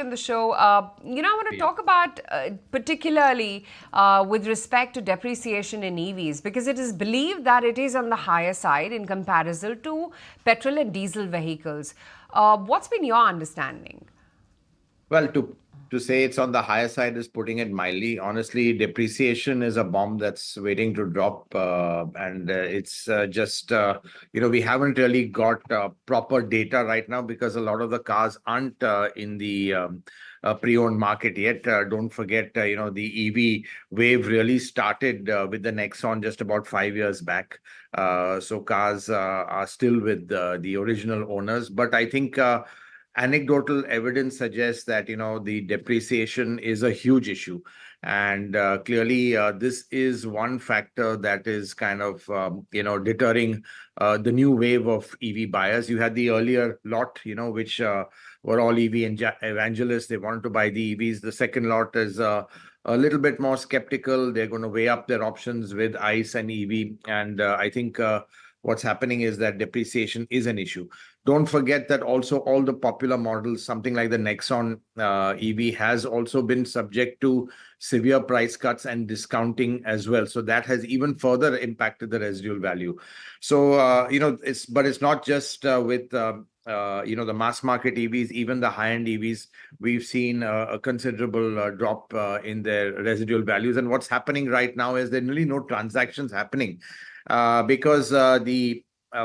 In the show, I want to Yeah. talk about particularly with respect to depreciation in EVs because it is believed that it is on the higher side in comparison to petrol and diesel vehicles. What's been your understanding? Well, to say it's on the higher side is putting it mildly. Honestly, depreciation is a bomb that's waiting to drop, and it's just we haven't really got proper data right now because a lot of the cars aren't in the pre-owned market yet. Don't forget, the EV wave really started with the Nexon just about 5 years back. So cars are still with the original owners, but I think. Anecdotal evidence suggests that the depreciation is a huge issue, and clearly this is one factor that is kind of deterring the new wave of EV buyers. You had the earlier lot, which were all evangelists. They wanted to buy the EVs. The second lot is a little bit more skeptical. They're going to weigh up their options with ICE and EV, and I think what's happening is that depreciation is an issue. Don't forget that also all the popular models, something like the Nexon EV, has also been subject to severe price cuts and discounting as well. So that has even further impacted the residual value. So it's not just with the mass market EVs, even the high-end EVs. We've seen a considerable drop in their residual values. And what's happening right now is there are really no transactions happening because the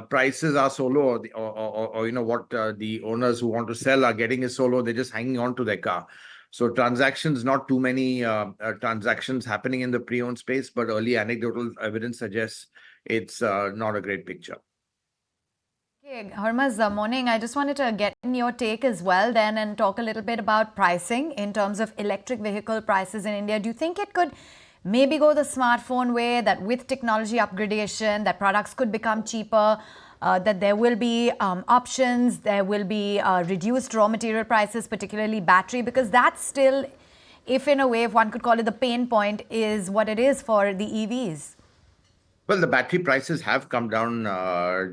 prices are so low, or what the owners who want to sell are getting is so low, they're just hanging on to their car. So transactions, not too many transactions happening in the pre-owned space, but early anecdotal evidence suggests it's not a great picture. Okay, Hormazd, morning. I just wanted to get in your take as well then and talk a little bit about pricing in terms of electric vehicle prices in India. Do you think it could maybe go the smartphone way, that with technology upgradation, that products could become cheaper, that there will be options, there will be reduced raw material prices, particularly battery, because that's still, if in a way, if one could call it the pain point, is what it is for the EVs. Well, the battery prices have come down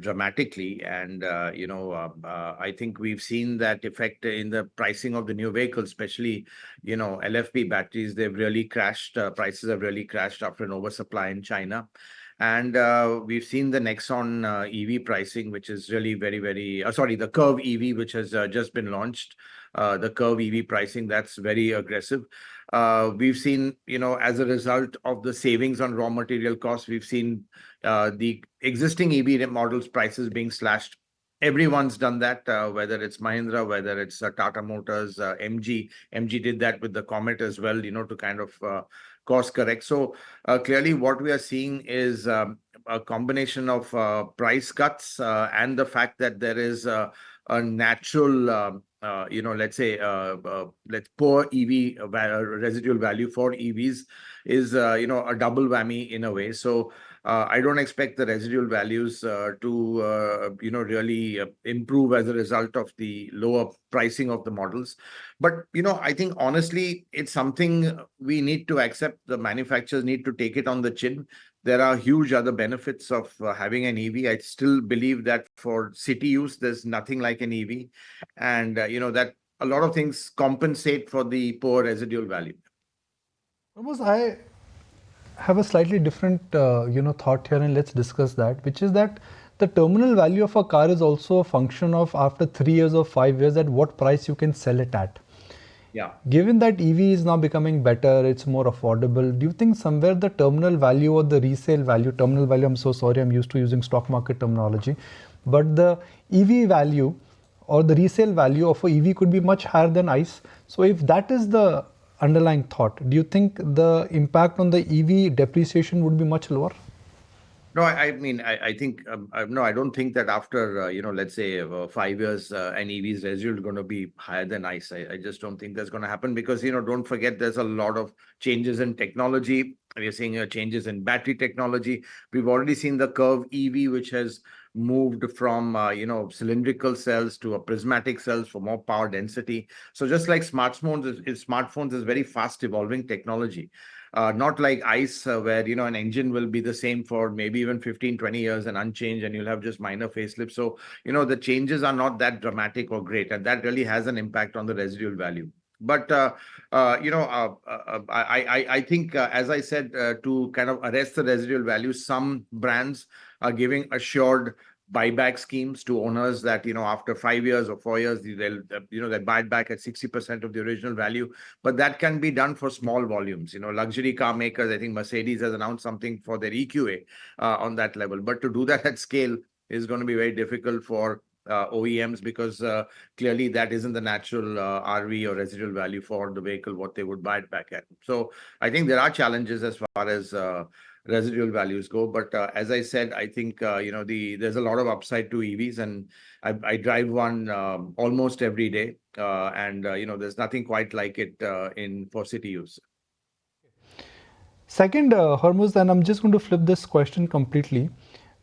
dramatically, and I think we've seen that effect in the pricing of the new vehicles, especially LFP batteries. They've really crashed. Prices have really crashed after an oversupply in China, and we've seen the Nexon EV pricing, which is really very, very sorry, the Curve EV, which has just been launched. The Curve EV pricing, that's very aggressive. We've seen, as a result of the savings on raw material costs, we've seen the existing EV models prices being slashed. Everyone's done that, whether it's Mahindra, whether it's Tata Motors, MG. MG did that with the Comet as well, to kind of course correct. So clearly what we are seeing is a combination of price cuts and the fact that there is a natural let's say let's poor residual value for EVs is a double whammy in a way. So I don't expect the residual values to really improve as a result of the lower pricing of the models. But I think honestly it's something we need to accept. The manufacturers need to take it on the chin. There are huge other benefits of having an EV. I still believe that for city use, there's nothing like an EV, and that a lot of things compensate for the poor residual value. Almost, I have a slightly different, thought here, and let's discuss that, which is that the terminal value of a car is also a function of after 3 years or 5 years at what price you can sell it at. Yeah. Given that EV is now becoming better, it's more affordable, do you think somewhere the terminal value or the resale value, terminal value, I'm so sorry, I'm used to using stock market terminology, but the EV value or the resale value of a EV could be much higher than ICE. So if that is the underlying thought, do you think the impact on the EV depreciation would be much lower? No, I mean, I think, no, I don't think that after, let's say 5 years, an EV's residual is going to be higher than ICE. I just don't think that's going to happen because, don't forget there's a lot of changes in technology. We're seeing changes in battery technology. We've already seen the Curve EV, which has moved from, cylindrical cells to a prismatic cells for more power density. So just like smartphones is very fast evolving technology. Not like ICE, where, an engine will be the same for maybe even 15, 20 years and unchanged, and you'll have just minor facelifts. So, the changes are not that dramatic or great, and that really has an impact on the residual value. But I think, as I said, to kind of arrest the residual value, some brands are giving assured buyback schemes to owners that, after 5 years or 4 years, they'll buy it back at 60% of the original value. But that can be done for small volumes. Luxury car makers, I think Mercedes has announced something for their EQA on that level. But to do that at scale is going to be very difficult for OEMs, because clearly that isn't the natural RV or residual value for the vehicle, what they would buy it back at. So I think there are challenges as far as residual values go. But as I said, I think, there's a lot of upside to EVs, and I drive one almost every day. And there's nothing quite like it for city use. Second, Hormuzd, and I'm just going to flip this question completely,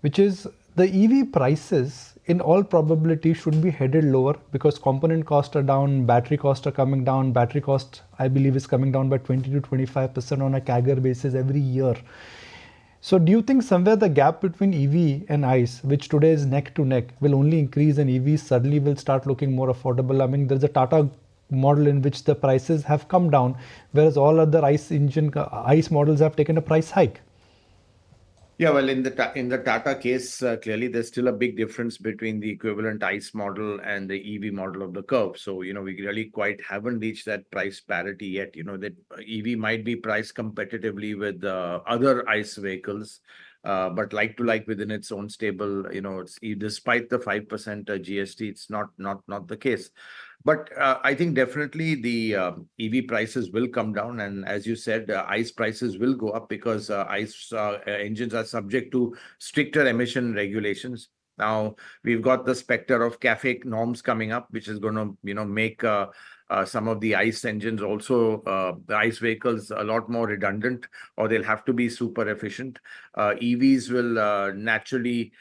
which is the EV prices in all probability should be headed lower because component costs are down, battery costs are coming down. Battery cost, I believe, is coming down by 20 to 25% on a CAGR basis every year. So do you think somewhere the gap between EV and ICE, which today is neck to neck, will only increase and EVs suddenly will start looking more affordable? I mean, there's a Tata model in which the prices have come down, whereas all other ICE models have taken a price hike. Yeah, well, in the Tata case, clearly there's still a big difference between the equivalent ICE model and the EV model of the curve. So, we really quite haven't reached that price parity yet. That EV might be priced competitively with other ICE vehicles, but like to like within its own stable, despite the 5% GST, it's not the case. But I think definitely the EV prices will come down. And as you said, ICE prices will go up because ICE engines are subject to stricter emission regulations. Now, we've got the specter of CAFE norms coming up, which is going to, make some of the ICE engines also, the ICE vehicles, a lot more redundant, or they'll have to be super efficient. EVs will naturally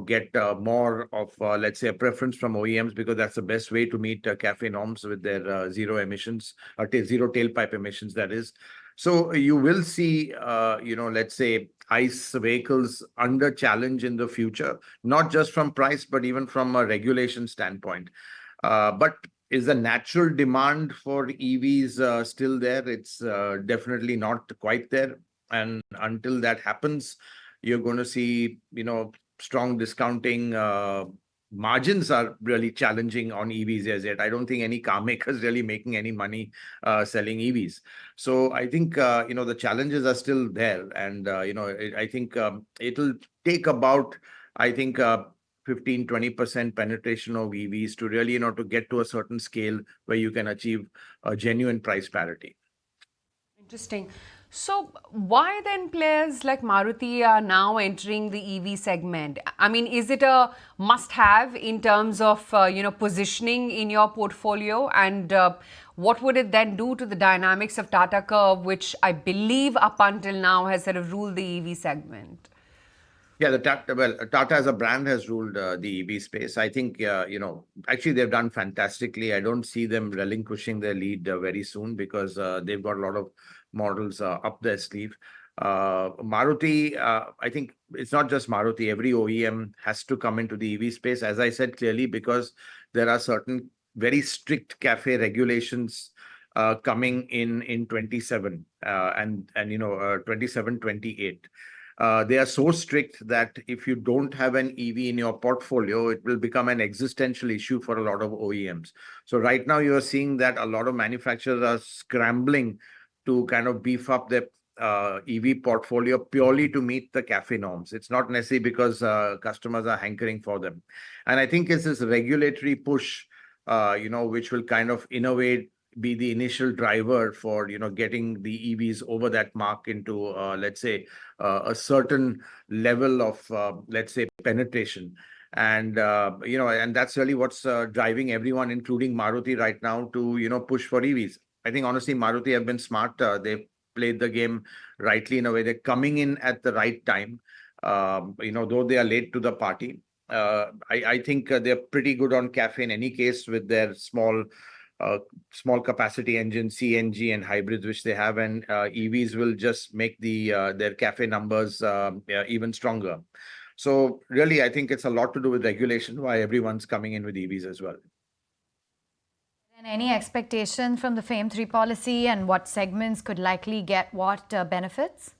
get more of, let's say, a preference from OEMs, because that's the best way to meet CAFE norms with their zero emissions, or zero tailpipe emissions, that is. So you will see, let's say, ICE vehicles under challenge in the future, not just from price, but even from a regulation standpoint. But is the natural demand for EVs still there? It's definitely not quite there. And until that happens, you're going to see, strong discounting. Margins are really challenging on EVs as yet. I don't think any car maker is really making any money selling EVs. So I think, the challenges are still there. And, I think it'll take about, 15-20% penetration of EVs to really, to get to a certain scale where you can achieve a genuine price parity. Interesting. So why then players like Maruti are now entering the EV segment? I mean, is it a must-have in terms of, positioning in your portfolio? And what would it then do to the dynamics of Tata Curve, which I believe up until now has sort of ruled the EV segment? Yeah, Tata as a brand has ruled the EV space. I think, actually they've done fantastically. I don't see them relinquishing their lead very soon, because they've got a lot of models up their sleeve. Maruti, I think it's not just Maruti. Every OEM has to come into the EV space, as I said clearly, because there are certain very strict CAFE regulations coming in 27 and 27, 28. They are so strict that if you don't have an EV in your portfolio, it will become an existential issue for a lot of OEMs. So right now you are seeing that a lot of manufacturers are scrambling to kind of beef up their EV portfolio purely to meet the CAFE norms. It's not necessarily because customers are hankering for them. And I think it's this regulatory push, which will kind of, in a way, be the initial driver for, getting the EVs over that mark into, let's say, a certain level of, let's say, penetration. And, and that's really what's driving everyone, including Maruti right now, to, push for EVs. I think, honestly, Maruti have been smart. They've played the game rightly in a way. They're coming in at the right time, though they are late to the party. I think they're pretty good on CAFE in any case with their small capacity engines, CNG and hybrids, which they have, and EVs will just make their CAFE numbers even stronger. So really, I think it's a lot to do with regulation, why everyone's coming in with EVs as well. And any expectation from the FAME 3 policy and what segments could likely get what benefits?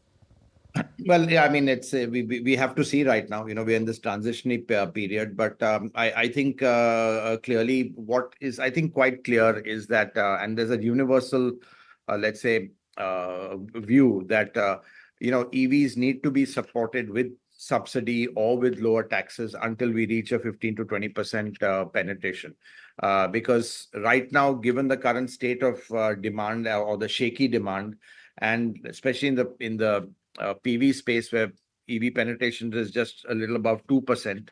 Well, yeah, I mean, it's we have to see right now. We're in this transitionary period, but I think clearly what is I think quite clear is that and there's a universal, let's say, view that EVs need to be supported with subsidy or with lower taxes until we reach a 15 to 20% penetration. Because right now, given the current state of demand or the shaky demand, and especially in the PV space where EV penetration is just a little above 2%.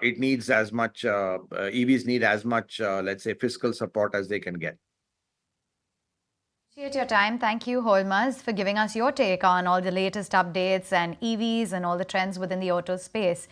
It needs as much, EVs need as much, let's say, fiscal support as they can get. Appreciate your time. Thank you, Hormazd, for giving us your take on all the latest updates and EVs and all the trends within the auto space.